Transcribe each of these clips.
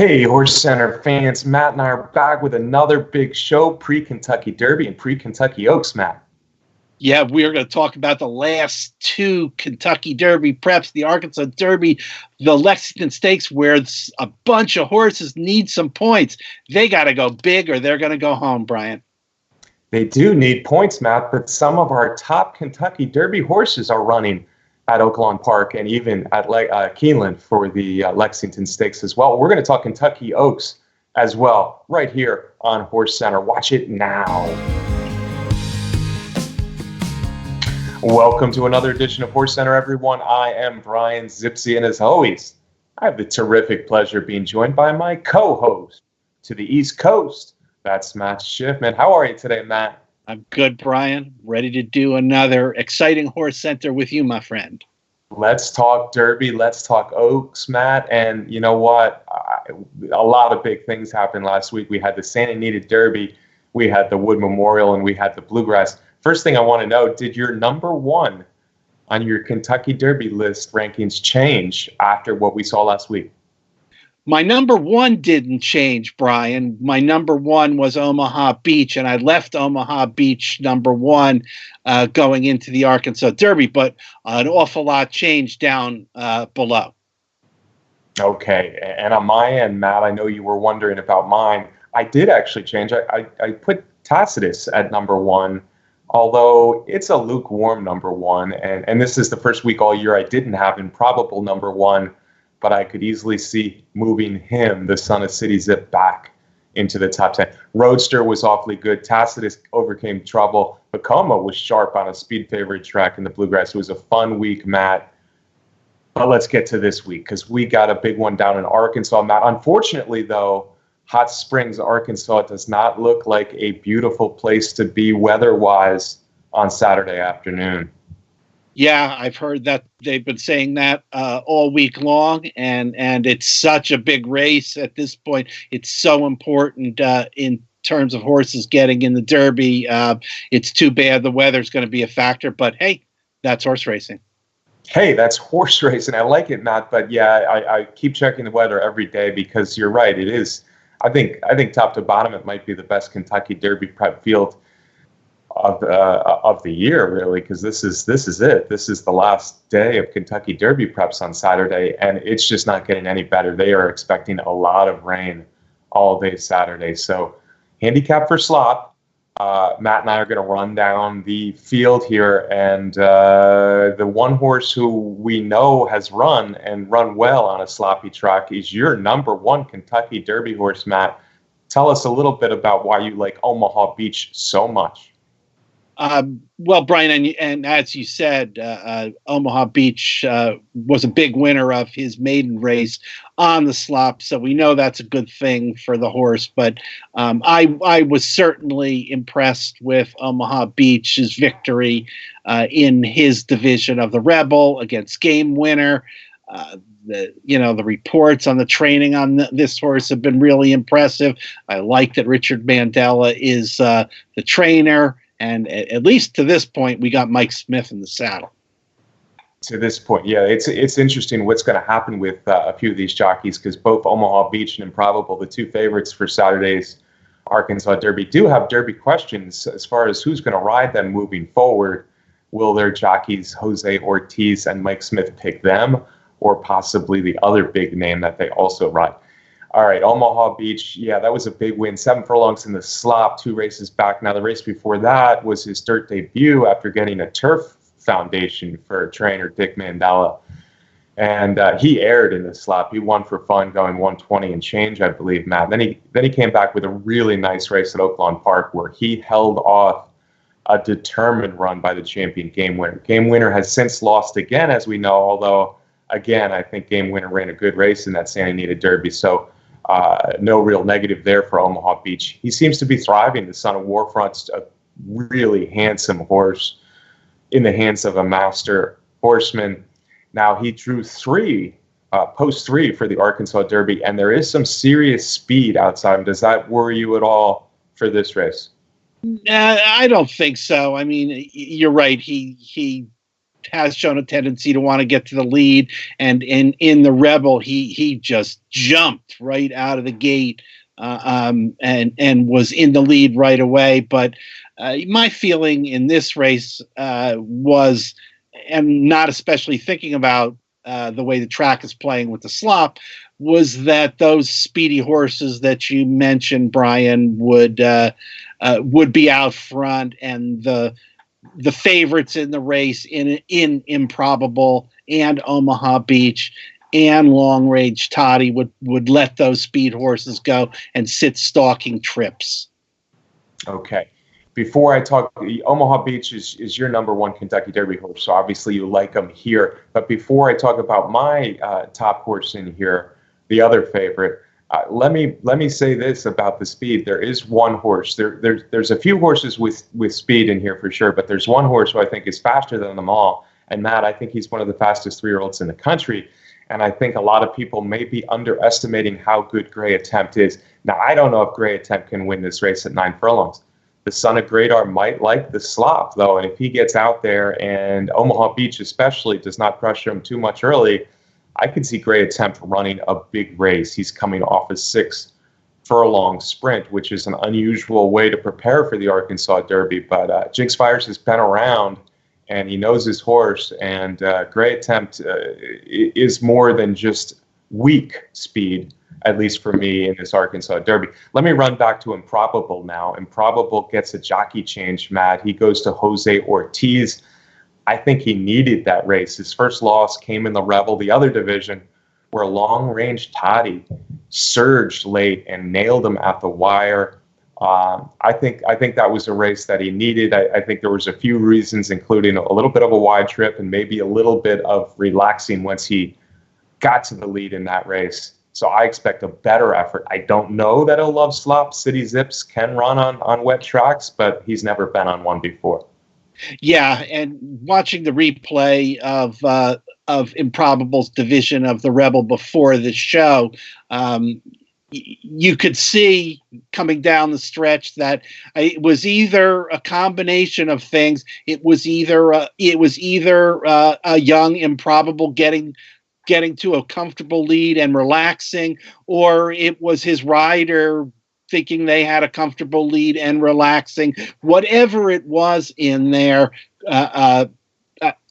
Hey, HorseCenter fans, Matt and I are back with another big show, pre-Kentucky Derby and pre-Kentucky Oaks, Matt. Yeah, we're going to talk about the last two Kentucky Derby preps, the Arkansas Derby, the Lexington Stakes, where a bunch of horses need some points. They got to go big or they're going to go home, Brian. They do need points, Matt, but some of our top Kentucky Derby horses are running at Oaklawn Park and even at Keeneland for the Lexington Stakes as well. We're going to talk Kentucky Oaks as well right here on HorseCenter. Watch it now. Welcome to another edition of HorseCenter, everyone. I am Brian Zipsy, and as always, I have the terrific pleasure of being joined by my co-host to the East Coast. That's Matt Schiffman. How are you today, Matt? I'm good, Brian. Ready to do another exciting HorseCenter with you, my friend. Let's talk Derby. Let's talk Oaks, Matt. And you know what? A lot of big things happened last week. We had the Santa Anita Derby, we had the Wood Memorial, and we had the Bluegrass. First thing I want to know, did your number one on your Kentucky Derby list rankings change after what we saw last week? My number one didn't change, Brian. My number one was Omaha Beach, and I left Omaha Beach number one going into the Arkansas Derby, but an awful lot changed down below. Okay, and on my end, Matt, I know you were wondering about mine. I did actually change. I put Tacitus at number one, although it's a lukewarm number one, and this is the first week all year I didn't have improbable number one, but I could easily see moving him, the son of City Zip, back into the top 10. Roadster was awfully good. Tacitus overcame trouble. Vekoma was sharp on a speed favorite track in the Bluegrass. It was a fun week, Matt. But let's get to this week because we got a big one down in Arkansas, Matt. Unfortunately, though, Hot Springs, Arkansas does not look like a beautiful place to be weather-wise on Saturday afternoon. Yeah, I've heard that they've been saying that all week long, and it's such a big race at this point. It's so important in terms of horses getting in the Derby. It's too bad the weather's going to be a factor, but hey, that's horse racing. Hey, that's horse racing. I like it, Matt, but yeah, I keep checking the weather every day because you're right. It is. I think top to bottom, it might be the best Kentucky Derby prep field of the year, really, because this is it. This is the last day of Kentucky Derby preps on Saturday, and it's just not getting any better. They are expecting a lot of rain all day Saturday. So, handicap for slop. Matt and I are going to run down the field here, and the one horse who we know has run well on a sloppy track is your number one Kentucky Derby horse, Matt. Tell us a little bit about why you like Omaha Beach so much. Well, Brian, and as you said, Omaha Beach was a big winner of his maiden race on the slop, so we know that's a good thing for the horse. But I was certainly impressed with Omaha Beach's victory in his division of the Rebel against Game Winner. The reports on the training on this horse have been really impressive. I like that Richard Mandela is the trainer. And at least to this point, we got Mike Smith in the saddle. To this point, yeah, it's interesting what's going to happen with a few of these jockeys because both Omaha Beach and Improbable, the two favorites for Saturday's Arkansas Derby, do have Derby questions as far as who's going to ride them moving forward. Will their jockeys, Jose Ortiz and Mike Smith, pick them or possibly the other big name that they also ride? All right, Omaha Beach, yeah, that was a big win. 7 furlongs in the slop, 2 races back. Now, the race before that was his dirt debut after getting a turf foundation for trainer Dick Mandela. And he aired in the slop. He won for fun, going 120 and change, I believe, Matt. Then he came back with a really nice race at Oaklawn Park where he held off a determined run by the champion Game Winner. Game Winner has since lost again, as we know, although, again, I think Game Winner ran a good race in that Santa Anita Derby. So, no real negative there for Omaha Beach. He seems to be thriving. The son of Warfront's a really handsome horse in the hands of a master horseman. Now, he drew post 3 for the Arkansas Derby, and there is some serious speed outside him. Does that worry you at all for this race? I don't think so. I mean, you're right. He has shown a tendency to want to get to the lead, and in the Rebel, he just jumped right out of the gate, and was in the lead right away. But my feeling in this race was, and not especially thinking about the way the track is playing with the slop, was that those speedy horses that you mentioned, Brian, would be out front, and the favorites in the race in Improbable and Omaha Beach and Long Range Toddy would let those speed horses go and sit stalking trips. Okay. Before I talk, Omaha Beach is your number one Kentucky Derby horse, so obviously you like him here. But before I talk about my top horse in here, the other favorite, let me say this about the speed. There is one horse. There's a few horses with speed in here for sure, but there's one horse who I think is faster than them all. And Matt, I think he's one of the fastest 3-year-olds in the country. And I think a lot of people may be underestimating how good Gray Attempt is. Now, I don't know if Gray Attempt can win this race at 9 furlongs. The son of Gradar might like the slop, though, and if he gets out there and Omaha Beach especially does not pressure him too much early, I could see Gray Attempt running a big race. He's coming off a 6-furlong sprint, which is an unusual way to prepare for the Arkansas Derby. But Jinx Fires has been around, and he knows his horse. And Gray Attempt is more than just weak speed, at least for me, in this Arkansas Derby. Let me run back to Improbable now. Improbable gets a jockey change, Matt. He goes to Jose Ortiz. I think he needed that race. His first loss came in the Rebel, the other division, where Long Range Toddy surged late and nailed him at the wire. I think that was a race that he needed. I think there was a few reasons, including a little bit of a wide trip and maybe a little bit of relaxing once he got to the lead in that race. So I expect a better effort. I don't know that he'll love slop. City Zips can run on wet tracks, but he's never been on one before. Yeah, and watching the replay of Improbable's division of the Rebel before the show, you could see coming down the stretch that it was either a combination of things. It was either a young Improbable getting to a comfortable lead and relaxing, or it was his rider thinking they had a comfortable lead and relaxing. Whatever it was in there,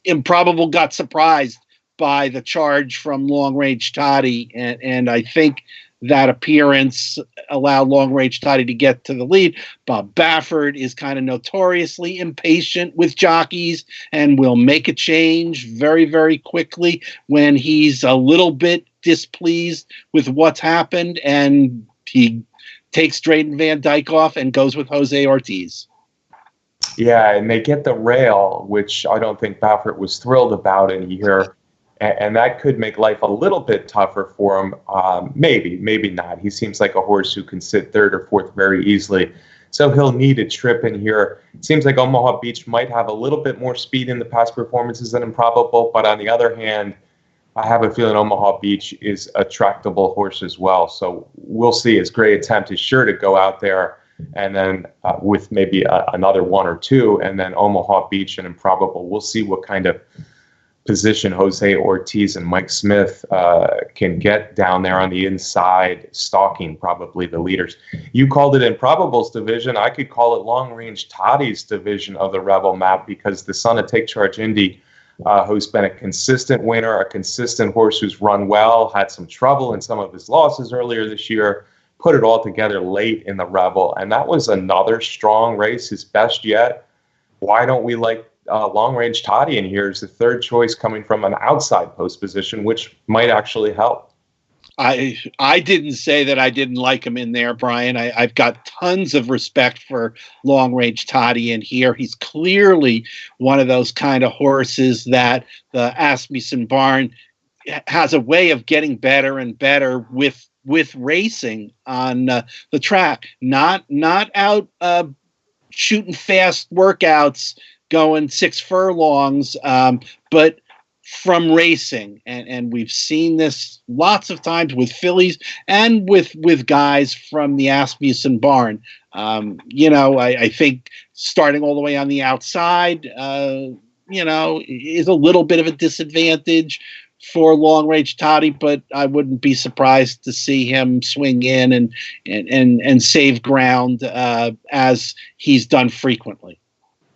Improbable got surprised by the charge from Long Range Toddy, and I think that appearance allowed Long Range Toddy to get to the lead. Bob Baffert is kind of notoriously impatient with jockeys and will make a change very, very quickly when he's a little bit displeased with what's happened, and he takes Drayden Van Dyke off and goes with Jose Ortiz. Yeah, and they get the rail, which I don't think Baffert was thrilled about in here. And that could make life a little bit tougher for him. Maybe not. He seems like a horse who can sit third or fourth very easily. So he'll need a trip in here. It seems like Omaha Beach might have a little bit more speed in the past performances than Improbable. But on the other hand, I have a feeling Omaha Beach is a tractable horse as well. So we'll see. His Gray Attempt is sure to go out there, and then with maybe another one or two, and then Omaha Beach and Improbable. We'll see what kind of position Jose Ortiz and Mike Smith can get down there on the inside, stalking probably the leaders. You called it Improbable's division. I could call it Long Range Toddy's division of the Rebel map, because the son of Take Charge Indy, who's been a consistent winner, a consistent horse who's run well, had some trouble in some of his losses earlier this year, put it all together late in the Rebel. And that was another strong race, his best yet. Why don't we like Long Range Toddy in here as the third choice coming from an outside post position, which might actually help? I didn't say that I didn't like him in there, Brian. I've got tons of respect for Long Range Toddy in here. He's clearly one of those kind of horses that the Asmussen barn has a way of getting better and better with racing on the track. Not out shooting fast workouts, going 6 furlongs, but from racing, and we've seen this lots of times with fillies and with guys from the Asmussen barn. I think starting all the way on the outside, is a little bit of a disadvantage for long range Toddy, but I wouldn't be surprised to see him swing in and save ground as he's done frequently.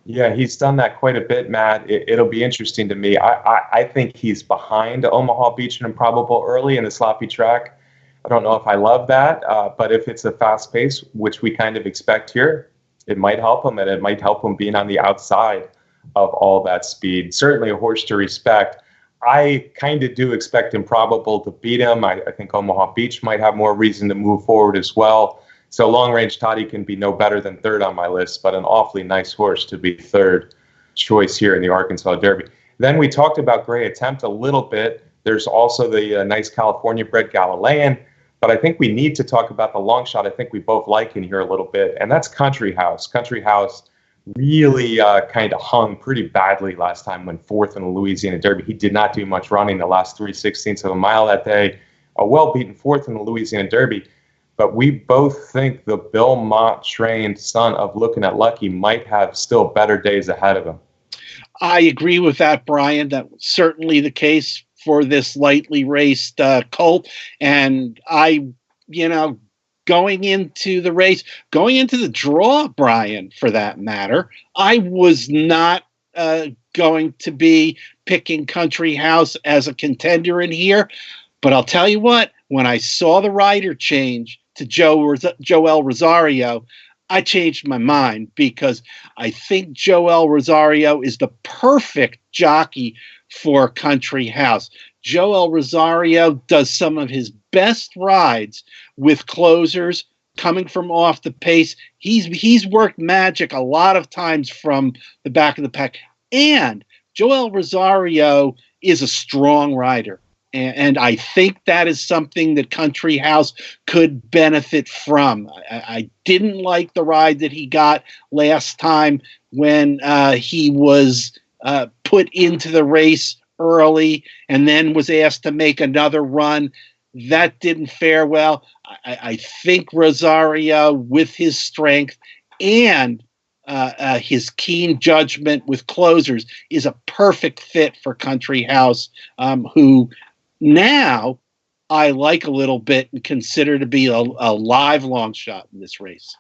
Yeah, he's done that quite a bit, Matt. It'll be interesting to me. I think he's behind Omaha Beach and Improbable early in the sloppy track. I don't know if I love that, but if it's a fast pace, which we kind of expect here, it might help him, and it might help him being on the outside of all that speed. Certainly a horse to respect. I kind of do expect Improbable to beat him. I think Omaha Beach might have more reason to move forward as well. So long range Toddy can be no better than third on my list, but an awfully nice horse to be third choice here in the Arkansas Derby. Then we talked about Gray Attempt a little bit. There's also the nice California bred Galilean, but I think we need to talk about the Longshot I think we both like in here a little bit, and that's Country House. Country House really kind of hung pretty badly last time when fourth in the Louisiana Derby. He did not do much running the last 3/16 of a mile that day. A well-beaten fourth in the Louisiana Derby. But we both think the Bill Mott-trained son of Looking at Lucky might have still better days ahead of him. I agree with that, Brian. That was certainly the case for this lightly raced colt. And going into the race, going into the draw, Brian, for that matter, I was not going to be picking Country House as a contender in here. But I'll tell you what, when I saw the rider change to Joel Rosario, I changed my mind, because I think Joel Rosario is the perfect jockey for Country House. Joel Rosario does some of his best rides with closers coming from off the pace. He's worked magic a lot of times from the back of the pack. And Joel Rosario is a strong rider. And I think that is something that Country House could benefit from. I didn't like the ride that he got last time when he was put into the race early and then was asked to make another run. That didn't fare well. I think Rosario, with his strength and his keen judgment with closers, is a perfect fit for Country House, who now I like a little bit and consider to be a live long shot in this race.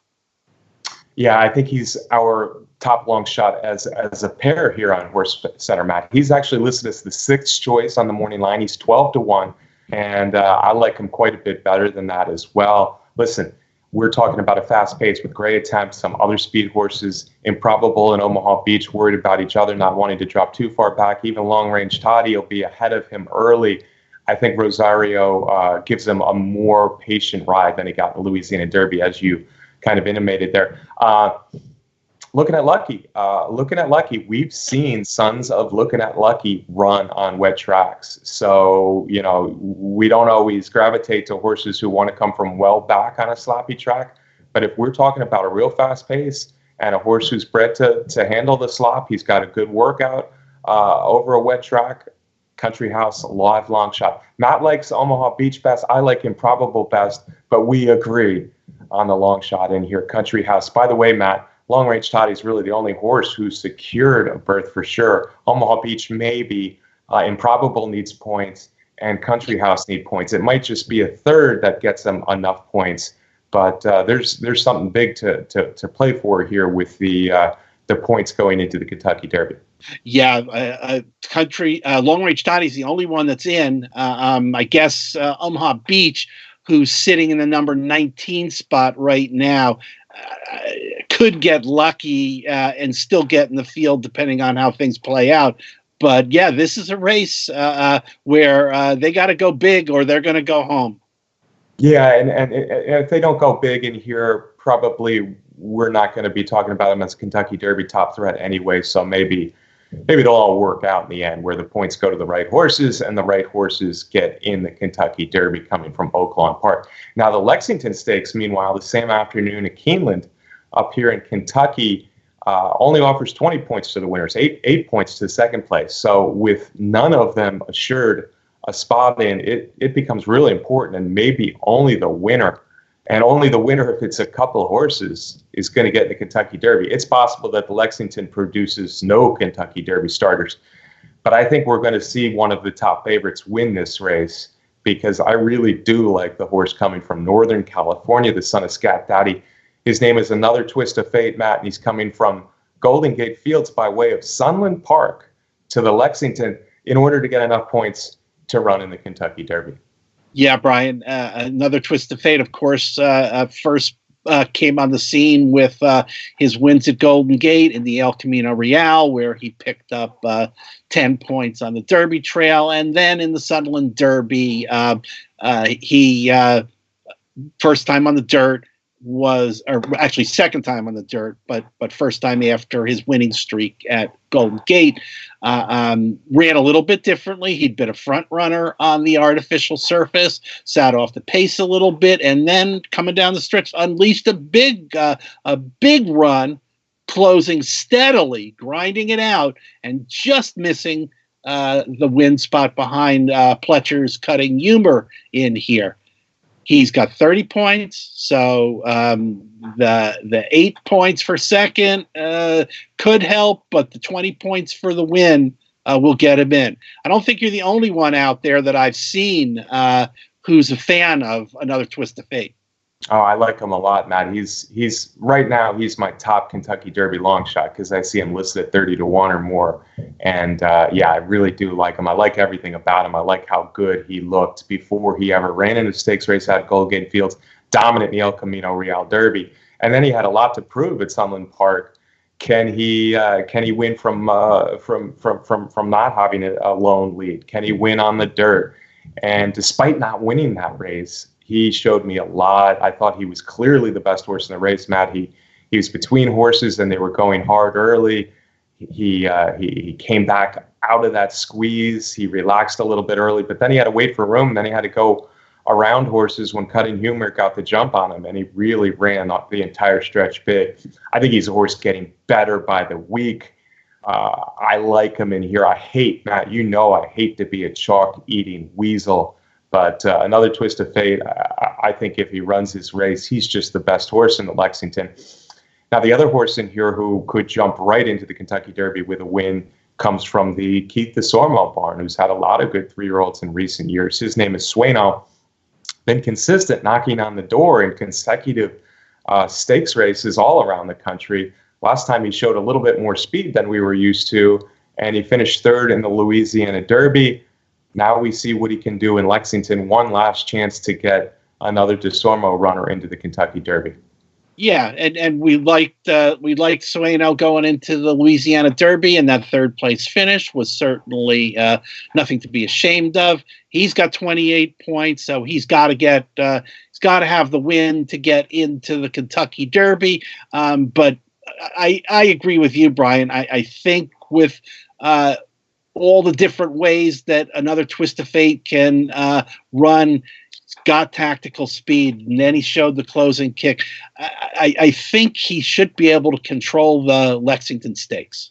Yeah, I think he's our top long shot as a pair here on HorseCenter, Matt. He's actually listed as the sixth choice on the morning line. He's 12-1, and I like him quite a bit better than that as well. Listen, we're talking about a fast pace with Gray Attempt, some other speed horses, Improbable and Omaha Beach, worried about each other, not wanting to drop too far back. Even long range Toddy will be ahead of him early. I think Rosario gives him a more patient ride than he got in the Louisiana Derby, as you kind of intimated there. Looking at Lucky, we've seen sons of Looking at Lucky run on wet tracks. So, we don't always gravitate to horses who want to come from well back on a sloppy track. But if we're talking about a real fast pace and a horse who's bred to handle the slop, he's got a good workout over a wet track, Country House, live long shot. Matt likes Omaha Beach best. I like Improbable best, but we agree on the long shot in here. Country House. By the way, Matt, long range Toddy is really the only horse who secured a berth for sure. Omaha Beach maybe. Improbable needs points, and Country House need points. It might just be a third that gets them enough points, but there's something big to play for here with the points going into the Kentucky Derby. Yeah, long range Toddy is the only one that's in. I guess Omaha Beach, who's sitting in the number 19 spot right now, could get lucky and still get in the field depending on how things play out. But yeah, this is a race where they got to go big or they're going to go home. Yeah, and if they don't go big in here, probably we're not going to be talking about them as Kentucky Derby top threat anyway. So maybe it'll all work out in the end where the points go to the right horses and the right horses get in the Kentucky Derby coming from Oaklawn Park. Now, the Lexington Stakes, meanwhile, the same afternoon at Keeneland up here in Kentucky, only offers 20 points to the winners, eight points to second place. So with none of them assured a spot in, it becomes really important, and maybe only the winner And only the winner, if it's a couple of horses, is going to get the Kentucky Derby. It's possible that the Lexington produces no Kentucky Derby starters. But I think we're going to see one of the top favorites win this race, because I really do like the horse coming from Northern California, the son of Scat Daddy. His name is Another Twist of Fate, Matt, and he's coming from Golden Gate Fields by way of Sunland Park to the Lexington in order to get enough points to run in the Kentucky Derby. Yeah, Brian, Another Twist of Fate, of course, first came on the scene with his wins at Golden Gate in the El Camino Real, where he picked up 10 points on the Derby Trail. And then in the Sunderland Derby, he first time on the dirt or actually second time on the dirt, but first time after his winning streak at Golden Gate. Ran a little bit differently. He'd been a front runner on the artificial surface, sat off the pace a little bit, and then coming down the stretch, unleashed a big run, closing steadily, grinding it out, and just missing the win spot behind Pletcher's Cutting Humor in here. He's got 30 points, so the 8 points for second could help, but the 20 points for the win will get him in. I don't think you're the only one out there that I've seen who's a fan of Another Twist of Fate. Oh, I like him a lot, Matt. He's right now, he's my top Kentucky Derby long shot, because I see him listed at 30-1 or more. And yeah, I really do like him. I like everything about him. I like how good he looked before he ever ran in a stakes race at Golden Gate Fields, dominant in the El Camino Real Derby. And then he had a lot to prove at Sunland Park. Can he win from not having a lone lead? Can he win on the dirt? And despite not winning that race, he showed me a lot. I thought he was clearly the best horse in the race, Matt. He was between horses and they were going hard early. He came back out of that squeeze. He relaxed a little bit early, but then he had to wait for room. Then he had to go around horses when Cutting Humor got the jump on him, and he really ran the entire stretch big. I think he's a horse getting better by the week. I like him in here. I hate, Matt, I hate to be a chalk-eating weasel. But Another Twist of Fate, I think if he runs his race, he's just the best horse in the Lexington. Now, the other horse in here who could jump right into the Kentucky Derby with a win comes from the Keith Desormeaux barn, who's had a lot of good 3-year-olds in recent years. His name is Sueno. Been consistent, knocking on the door in consecutive stakes races all around the country. Last time he showed a little bit more speed than we were used to, and he finished third in the Louisiana Derby. Now we see what he can do in Lexington. One last chance to get another Desormeaux runner into the Kentucky Derby. Yeah, and we liked Sueno going into the Louisiana Derby, and that third place finish was certainly nothing to be ashamed of. He's got 28 points, so he's got to have the win to get into the Kentucky Derby. But I agree with you, Brian. I think with all the different ways that Another Twist of Fate can run, got tactical speed, and then he showed the closing kick. I think he should be able to control the Lexington Stakes.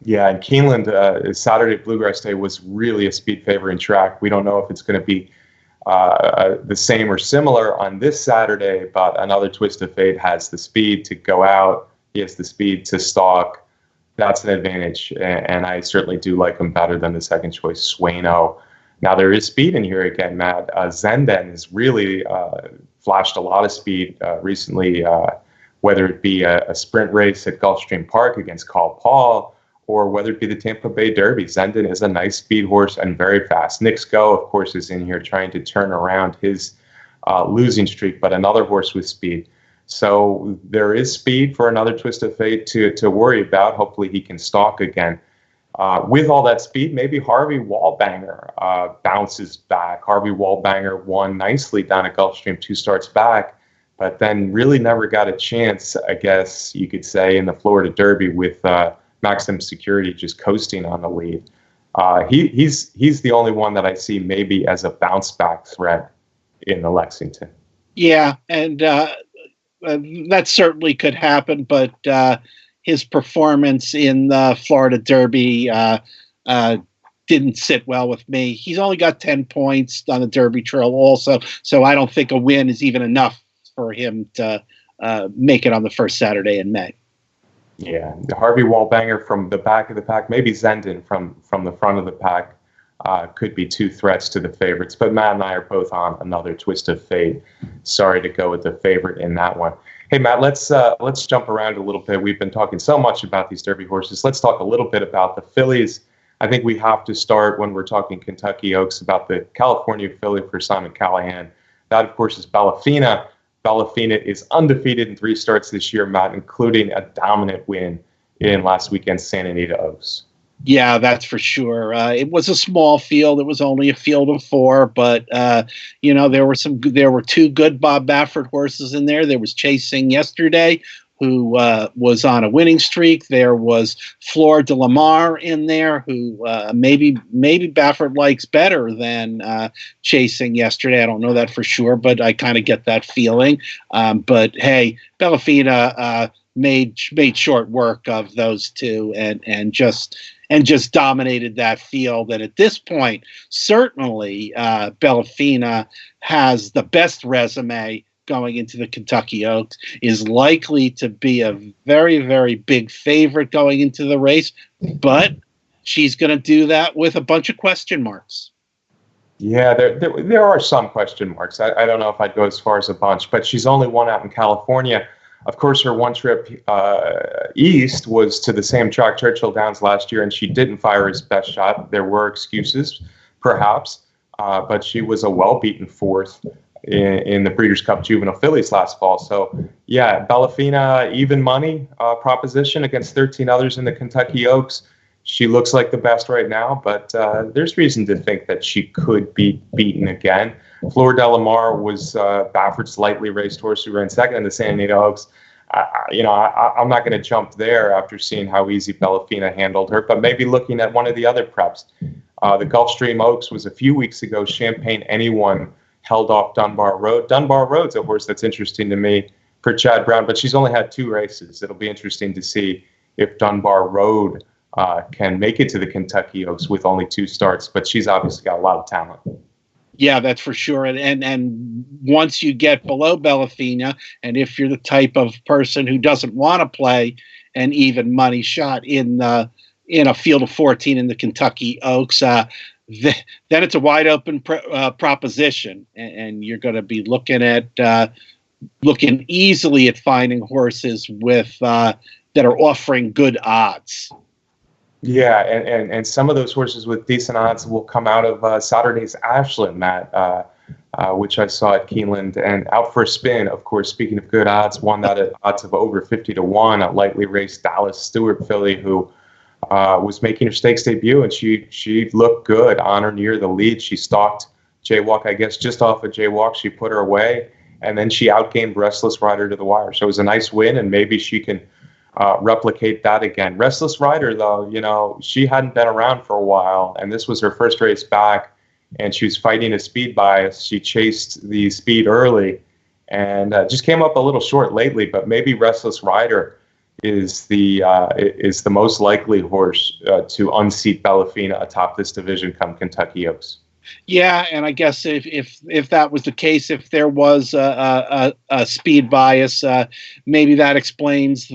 Yeah, and Keeneland, Saturday Bluegrass Day, was really a speed favoring track. We don't know if it's going to be the same or similar on this Saturday, but Another Twist of Fate has the speed to go out. He has the speed to stalk. That's an advantage, and I certainly do like him better than the second choice, Sueno. Now, there is speed in here again, Matt. Zenden has really flashed a lot of speed recently, whether it be a sprint race at Gulfstream Park against Carl Paul, or whether it be the Tampa Bay Derby. Zenden is a nice speed horse and very fast. Nick Sko, of course, is in here trying to turn around his losing streak, but another horse with speed. So there is speed for Another Twist of Fate to worry about. Hopefully he can stalk again. With all that speed, maybe Harvey Wallbanger bounces back. Harvey Wallbanger won nicely down at Gulfstream 2 starts back, but then really never got a chance, I guess you could say, in the Florida Derby with Maximum Security just coasting on the lead. He's the only one that I see maybe as a bounce back threat in the Lexington. Yeah, and that certainly could happen, but his performance in the Florida Derby didn't sit well with me. He's only got 10 points on the Derby Trail also, so I don't think a win is even enough for him to make it on the first Saturday in May. Yeah, the Harvey Wallbanger from the back of the pack, maybe Zendon from the front of the pack could be two threats to the favorites. But Matt and I are both on another twist of fate. Sorry to go with the favorite in that one. Hey, Matt, let's jump around a little bit. We've been talking so much about these Derby horses. Let's talk a little bit about the fillies. I think we have to start when we're talking Kentucky Oaks about the California filly for Simon Callahan. That, of course, is Bellafina. Bellafina is undefeated in 3 starts this year, Matt, including a dominant win in last weekend's Santa Anita Oaks. Yeah, that's for sure. It was a small field. It was only a field of 4, but there were 2 good Bob Baffert horses in there. There was Chasing yesterday, who was on a winning streak. There was Fleur de Lamar in there, who maybe Baffert likes better than Chasing yesterday. I don't know that for sure, but I kind of get that feeling. But hey, Bellafina made short work of those 2 and just dominated that field. And at this point, certainly Bellafina has the best resume going into the Kentucky Oaks, is likely to be a very, very big favorite going into the race, but she's going to do that with a bunch of question marks. Yeah, there are some question marks. I don't know if I'd go as far as a bunch, but she's only won out in California. Of course, her one trip east was to the same track, Churchill Downs, last year, and she didn't fire his best shot. There were excuses, perhaps, but she was a well-beaten 4th in the Breeders' Cup Juvenile Fillies last fall. So, yeah, Bellafina, even money proposition against 13 others in the Kentucky Oaks. She looks like the best right now, but there's reason to think that she could be beaten again. Fleur de Lamar was Baffert's lightly raced horse who ran second in the Santa Anita Oaks. I'm not going to jump there after seeing how easy Bellafina handled her, but maybe looking at one of the other preps. The Gulfstream Oaks was a few weeks ago. Champagne Anyone held off Dunbar Road. Dunbar Road's a horse that's interesting to me for Chad Brown, but she's only had 2 races. It'll be interesting to see if Dunbar Road can make it to the Kentucky Oaks with only 2 starts, but she's obviously got a lot of talent. Yeah, that's for sure. And once you get below Bellafina, and if you're the type of person who doesn't want to play an even money shot in a field of 14 in the Kentucky Oaks, then it's a wide open proposition, and you're going to be looking easily at finding horses with that are offering good odds. Yeah, and some of those horses with decent odds will come out of Saturday's Ashland, Matt, which I saw at Keeneland. And Out for a Spin, of course, speaking of good odds, won that at odds of over 50-1, a lightly raced Dallas Stewart filly who was making her stakes debut, and she looked good on or near the lead. She stalked Jaywalk, I guess, just off of Jaywalk. She put her away, and then she outgained Restless Rider to the wire. So it was a nice win, and maybe she can replicate that again. Restless Rider, though, she hadn't been around for a while, and this was her first race back, and she was fighting a speed bias. She chased the speed early and just came up a little short lately, but maybe Restless Rider is the most likely horse to unseat Bellafina atop this division come Kentucky Oaks. Yeah, and I guess if that was the case, if there was a speed bias, maybe that explains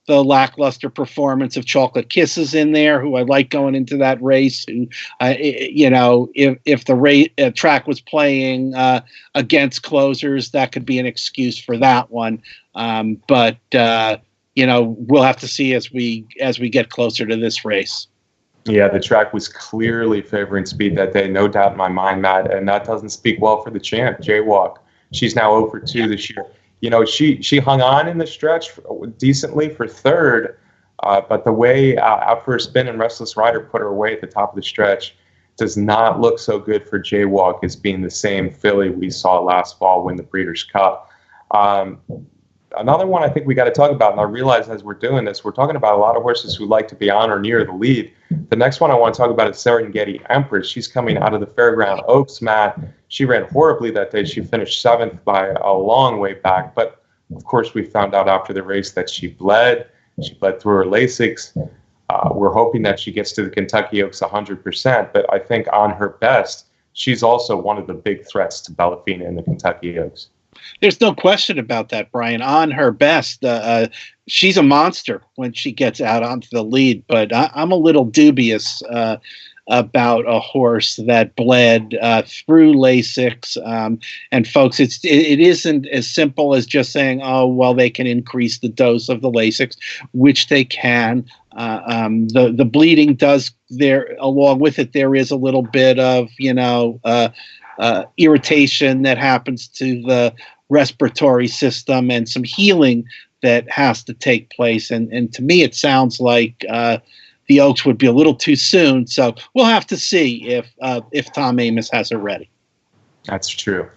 the lackluster performance of Chocolate Kisses in there, who I like going into that race. Who, if the track was playing against closers, that could be an excuse for that one. But we'll have to see as we get closer to this race. Yeah, the track was clearly favoring speed that day, no doubt in my mind, Matt, and that doesn't speak well for the champ, Jaywalk. She's now 0 for 2 this year. She hung on in the stretch decently for 3rd, but the way Out for a Spin and Restless Rider put her away at the top of the stretch does not look so good for Jaywalk as being the same filly we saw last fall win the Breeders' Cup. Another one I think we got to talk about, and I realize as we're doing this, we're talking about a lot of horses who like to be on or near the lead. The next one I want to talk about is Serengeti Empress. She's coming out of the Fairground Oaks, Matt. She ran horribly that day. She finished 7th by a long way back. But, of course, we found out after the race that she bled. She bled through her Lasix. We're hoping that she gets to the Kentucky Oaks 100%. But I think on her best, she's also one of the big threats to Bellafina in the Kentucky Oaks. There's no question about that, Brian. On her best, she's a monster when she gets out onto the lead. But I'm a little dubious about a horse that bled through Lasix. And folks, it isn't as simple as just saying, oh, well, they can increase the dose of the Lasix, which they can. The bleeding does there, along with it, there is a little bit of, irritation that happens to the respiratory system and some healing that has to take place. And to me, it sounds like the Oaks would be a little too soon. So we'll have to see if Tom Amoss has her ready. That's true.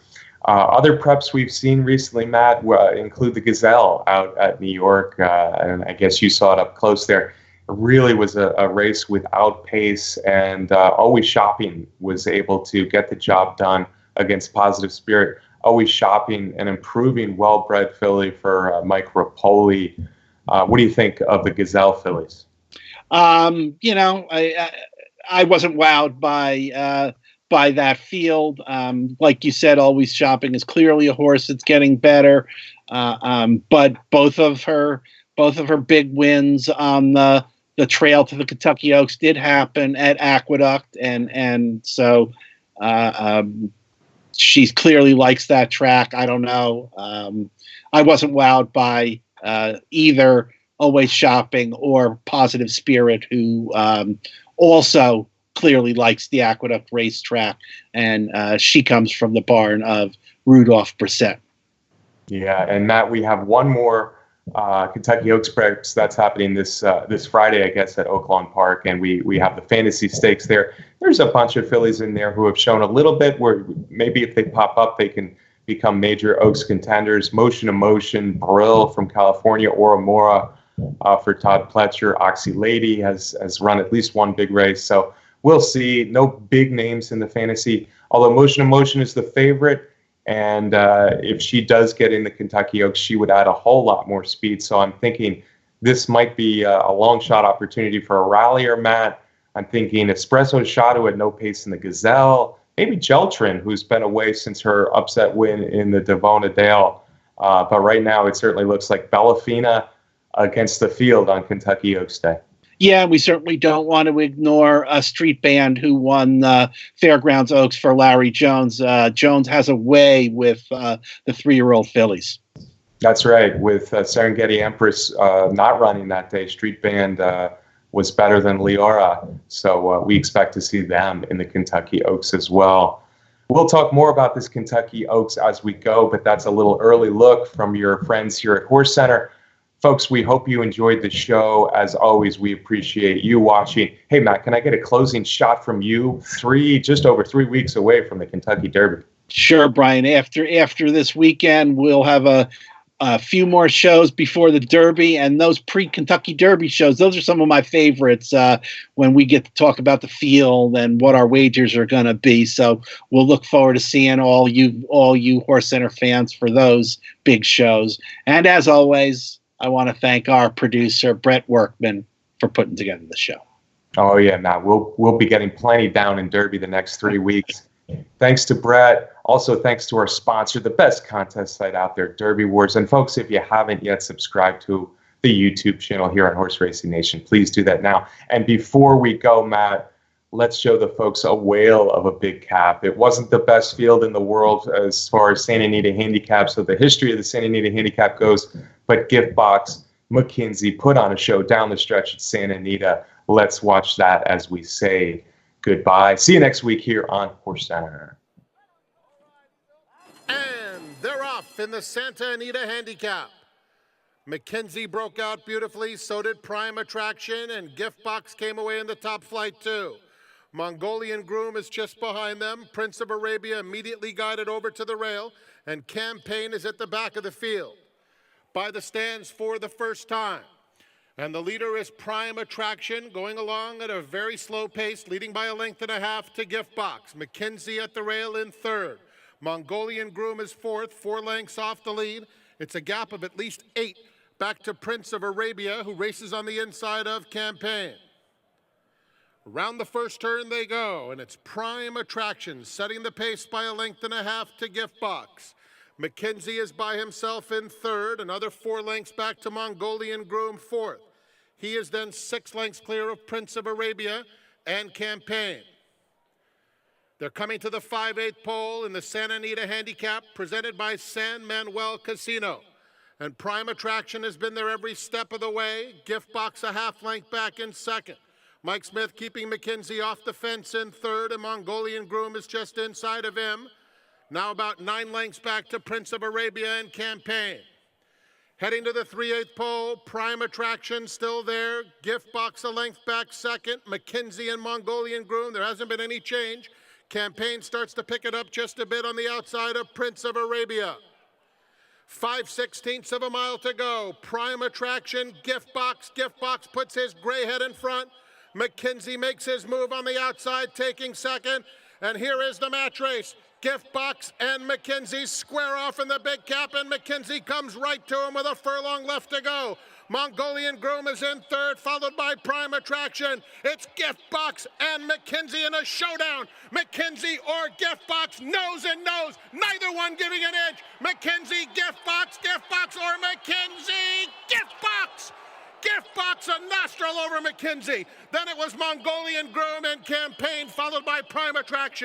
Other preps we've seen recently, Matt, include the Gazelle out at New York. And I guess you saw it up close there. It really was a race without pace, and Always Shopping was able to get the job done against Positive Spirit. Always Shopping, an improving well-bred filly for Mike Rapoli. What do you think of the Gazelle fillies? I wasn't wowed by that field. Like you said, Always Shopping is clearly a horse that's getting better. But both of her big wins on the trail to the Kentucky Oaks did happen at Aqueduct, and so she clearly likes that track. I don't know. I wasn't wowed by either Always Shopping or Positive Spirit, who also clearly likes the Aqueduct racetrack, and she comes from the barn of Rudolph Brissett. Yeah, and Matt, we have one more Kentucky Oaks preps that's happening this Friday, I guess, at Oaklawn Park, and we have the Fantasy Stakes there. There's a bunch of fillies in there who have shown a little bit where maybe if they pop up, they can become major Oaks contenders. Motion Emotion, Brill from California, Oramora for Todd Pletcher, Oxy Lady has run at least one big race, so we'll see. No big names in the fantasy, although Motion Emotion is the favorite. And if she does get in the Kentucky Oaks, she would add a whole lot more speed. So I'm thinking this might be a long shot opportunity for a rallier, Matt. I'm thinking Espresso Shot, who had no pace in the Gazelle. Maybe Geltrin, who's been away since her upset win in the Devona Dale. But right now, it certainly looks like Bellafina against the field on Kentucky Oaks Day. Yeah, we certainly don't want to ignore a Street Band who won Fairgrounds Oaks for Larry Jones. Jones has a way with the 3-year-old fillies. That's right. With Serengeti Empress not running that day, Street Band was better than Leora. So we expect to see them in the Kentucky Oaks as well. We'll talk more about this Kentucky Oaks as we go, but that's a little early look from your friends here at HorseCenter. Folks, we hope you enjoyed the show. As always, we appreciate you watching. Hey, Matt, can I get a closing shot from you? Just over 3 weeks away from the Kentucky Derby. Sure, Brian. After this weekend, we'll have a few more shows before the Derby, and those pre-Kentucky Derby shows, those are some of my favorites when we get to talk about the field and what our wagers are going to be. So we'll look forward to seeing all you HorseCenter fans for those big shows. And as always, I want to thank our producer, Brett Workman, for putting together the show. Oh, yeah, Matt. We'll be getting plenty down in Derby the next 3 weeks. Thanks to Brett. Also, thanks to our sponsor, the best contest site out there, Derby Wars. And, folks, if you haven't yet subscribed to the YouTube channel here on Horse Racing Nation, please do that now. And before we go, Matt, let's show the folks a whale of a big cap. It wasn't the best field in the world as far as Santa Anita Handicap, so the history of the Santa Anita Handicap goes, but Gift Box, McKinsey put on a show down the stretch at Santa Anita. Let's watch that as we say goodbye. See you next week here on HorseCenter. And they're off in the Santa Anita Handicap. McKinsey broke out beautifully, so did Prime Attraction, and Gift Box came away in the top flight too. Mongolian Groom is just behind them. Prince of Arabia immediately guided over to the rail, and Campaign is at the back of the field. By the stands for the first time. And the leader is Prime Attraction, going along at a very slow pace, leading by 1.5 lengths to Gift Box. McKinsey at the rail in third. Mongolian Groom is fourth, 4 lengths off the lead. It's a gap of at least 8 back to Prince of Arabia, who races on the inside of Campaign. Around the first turn they go, and it's Prime Attraction setting the pace by 1.5 lengths to Gift Box. McKenzie is by himself in third, another 4 lengths back to Mongolian Groom fourth. He is then 6 lengths clear of Prince of Arabia and Campaign. They're coming to the 5/8 pole in the Santa Anita Handicap, presented by San Manuel Casino. And Prime Attraction has been there every step of the way. Gift Box a half length back in second. Mike Smith keeping McKenzie off the fence in third, and Mongolian Groom is just inside of him. Now about 9 lengths back to Prince of Arabia and Campaign. Heading to the 3/8 pole, Prime Attraction still there. Gift Box a length back second. McKenzie and Mongolian Groom, there hasn't been any change. Campaign starts to pick it up just a bit on the outside of Prince of Arabia. 5/16 of a mile to go. Prime Attraction, Gift Box. Gift Box puts his gray head in front. McKenzie makes his move on the outside, taking second. And here is the match race. Gift Box and McKenzie square off in the big cap, and McKenzie comes right to him with a furlong left to go. Mongolian Groom is in third, followed by Prime Attraction. It's Gift Box and McKenzie in a showdown. McKenzie or Gift Box, nose and nose, neither one giving an edge. McKenzie, Gift Box or McKenzie, Gift Box! Gift Box a nostril over McKenzie. Then it was Mongolian Groom and Campaign, followed by Prime Attraction.